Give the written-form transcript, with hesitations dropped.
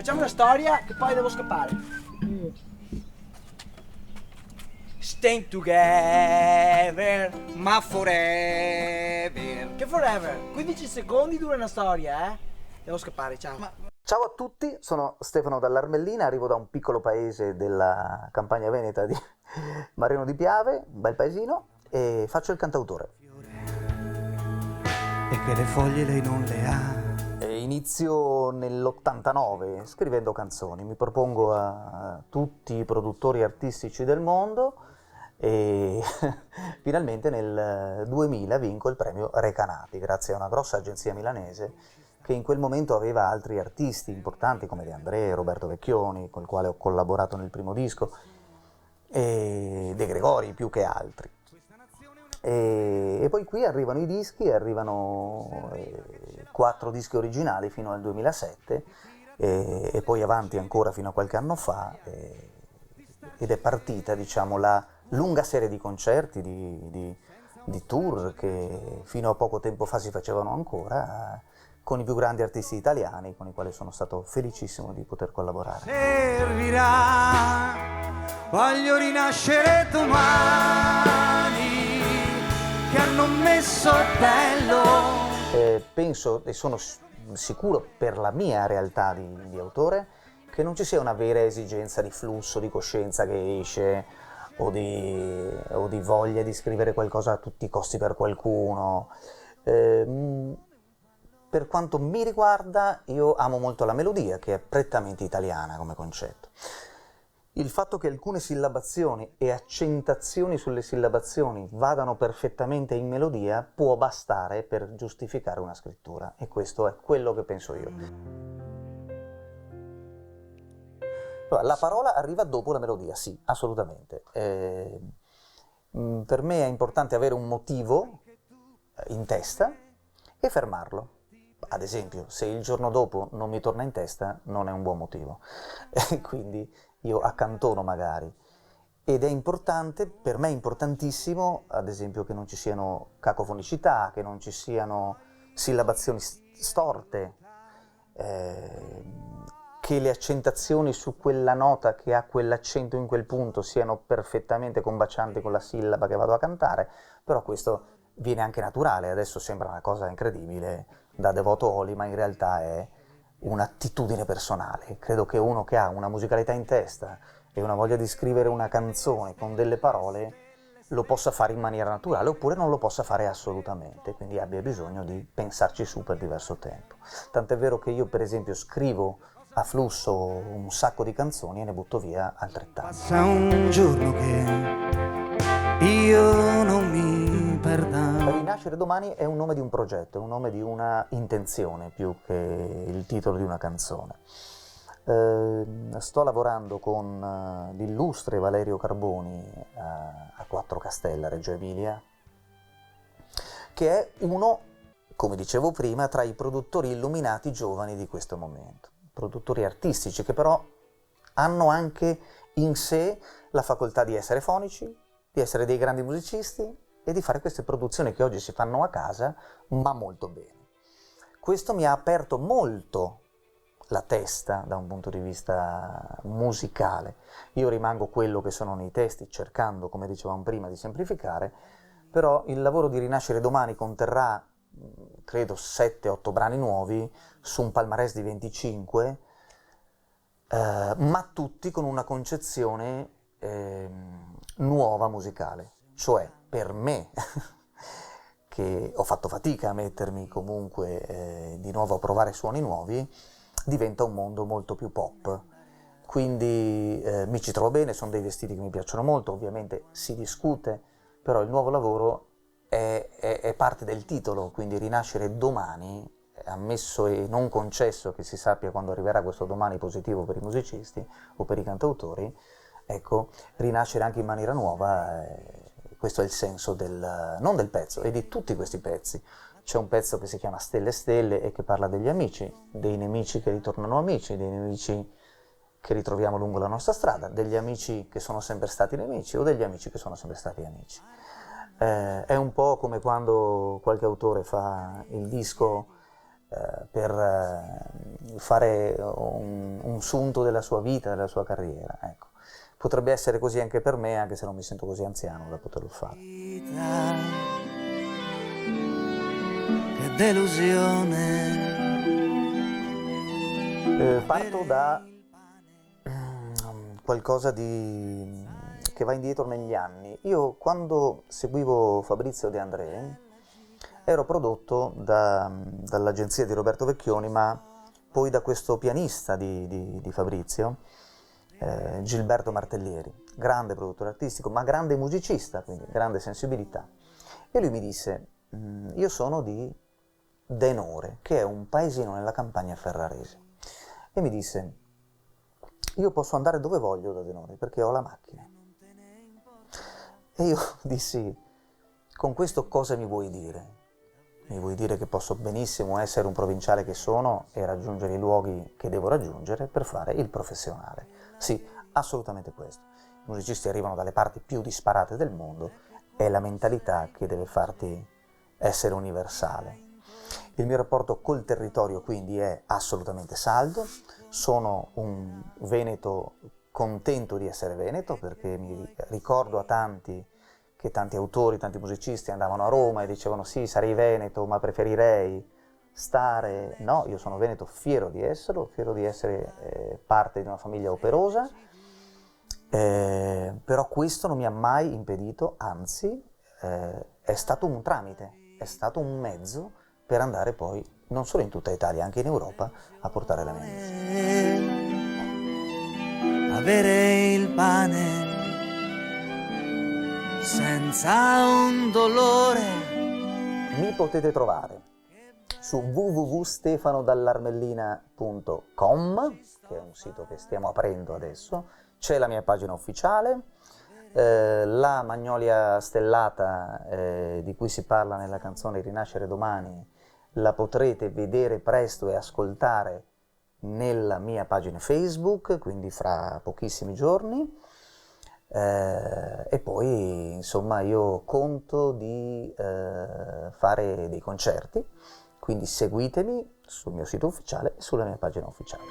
facciamo una storia che poi devo scappare. Staying together, ma forever. Che forever? 15 secondi dura una storia, eh? Devo scappare, ciao. Ciao a tutti, sono Stefano dall'Armellina, arrivo da un piccolo paese della campagna veneta di Marino di Piave, un bel paesino, e faccio il cantautore. E che le foglie lei non le ha. E inizio nell'89 scrivendo canzoni, mi propongo a tutti i produttori artistici del mondo e finalmente nel 2000 vinco il premio Recanati grazie a una grossa agenzia milanese che in quel momento aveva altri artisti importanti come De André, Roberto Vecchioni, con il quale ho collaborato nel primo disco, e De Gregori più che altri. E poi qui arrivano i dischi, arrivano 4 dischi originali fino al 2007 e poi avanti ancora fino a qualche anno fa ed è partita, diciamo, la lunga serie di concerti, di tour che fino a poco tempo fa si facevano ancora con i più grandi artisti italiani con i quali sono stato felicissimo di poter collaborare. Servirà, voglio rinascere domani, che hanno messo bello. Penso e sono sicuro per la mia realtà di autore che non ci sia una vera esigenza di flusso di coscienza che esce o di voglia di scrivere qualcosa a tutti i costi per qualcuno. Per quanto mi riguarda, io amo molto la melodia, che è prettamente italiana come concetto. Il fatto che alcune sillabazioni e accentazioni sulle sillabazioni vadano perfettamente in melodia può bastare per giustificare una scrittura, e questo è quello che penso io. La parola arriva dopo la melodia, sì, assolutamente. Per me è importante avere un motivo in testa e fermarlo. Ad esempio, se il giorno dopo non mi torna in testa, non è un buon motivo. Quindi io accantono magari. Ed è importante, per me è importantissimo, ad esempio, che non ci siano cacofonicità, che non ci siano sillabazioni storte, che le accentazioni su quella nota che ha quell'accento in quel punto siano perfettamente combacianti con la sillaba che vado a cantare, però questo viene anche naturale. Adesso sembra una cosa incredibile da devoto Oli, ma in realtà è un'attitudine personale. Credo che uno che ha una musicalità in testa e una voglia di scrivere una canzone con delle parole lo possa fare in maniera naturale oppure non lo possa fare assolutamente, quindi abbia bisogno di pensarci su per diverso tempo. Tant'è vero che io per esempio scrivo a flusso un sacco di canzoni e ne butto via altrettante. Passa un giorno che io non mi perda. Rinascere domani è un nome di un progetto, è un nome di una intenzione più che il titolo di una canzone. Sto lavorando con l'illustre Valerio Carboni a Quattro Castella, Reggio Emilia, che è uno, come dicevo prima, tra i produttori illuminati giovani di questo momento. Produttori artistici che però hanno anche in sé la facoltà di essere fonici, di essere dei grandi musicisti e di fare queste produzioni che oggi si fanno a casa, ma molto bene. Questo mi ha aperto molto la testa da un punto di vista musicale. Io rimango quello che sono nei testi, cercando, come dicevamo prima, di semplificare, però il lavoro di Rinascere Domani conterrà, credo, 7-8 brani nuovi su un palmarès di 25, ma tutti con una concezione nuova musicale. Cioè, per me, che ho fatto fatica a mettermi comunque di nuovo a provare suoni nuovi, diventa un mondo molto più pop. Quindi mi ci trovo bene, sono dei vestiti che mi piacciono molto, ovviamente si discute, però il nuovo lavoro è parte del titolo, quindi Rinascere Domani, ammesso e non concesso che si sappia quando arriverà questo domani positivo per i musicisti o per i cantautori, ecco, rinascere anche in maniera nuova, questo è il senso non del pezzo, e di tutti questi pezzi. C'è un pezzo che si chiama Stelle Stelle e che parla degli amici, dei nemici che ritornano amici, dei nemici che ritroviamo lungo la nostra strada, degli amici che sono sempre stati nemici o degli amici che sono sempre stati amici. È un po' come quando qualche autore fa il disco per fare un sunto della sua vita, della sua carriera. Ecco. Potrebbe essere così anche per me, anche se non mi sento così anziano da poterlo fare. Che delusione. Parto da qualcosa che va indietro negli anni. Io quando seguivo Fabrizio De André ero prodotto dall'agenzia di Roberto Vecchioni, ma poi da questo pianista di Fabrizio, Gilberto Martellieri, grande produttore artistico, ma grande musicista, quindi grande sensibilità. E lui mi disse, io sono di Denore, che è un paesino nella campagna ferrarese. E mi disse, io posso andare dove voglio da Denore, perché ho la macchina. E io dissi, con questo cosa mi vuoi dire? Mi vuoi dire che posso benissimo essere un provinciale che sono e raggiungere i luoghi che devo raggiungere per fare il professionale? Sì, assolutamente questo. I musicisti arrivano dalle parti più disparate del mondo, è la mentalità che deve farti essere universale. Il mio rapporto col territorio quindi è assolutamente saldo, sono un veneto contento di essere veneto perché mi ricordo a tanti che tanti autori, tanti musicisti andavano a Roma e dicevano sì, sarei veneto, ma preferirei stare... No, io sono veneto, fiero di esserlo, fiero di essere parte di una famiglia operosa, però questo non mi ha mai impedito, anzi è stato un tramite, è stato un mezzo per andare poi, non solo in tutta Italia, anche in Europa, a portare la mia musica. Avere il pane senza un dolore. Mi potete trovare su www.stefanodallarmellina.com, che è un sito che stiamo aprendo adesso, c'è la mia pagina ufficiale, la Magnolia Stellata di cui si parla nella canzone Rinascere Domani la potrete vedere presto e ascoltare nella mia pagina Facebook, quindi fra pochissimi giorni. E poi insomma io conto di fare dei concerti, quindi seguitemi sul mio sito ufficiale e sulla mia pagina ufficiale.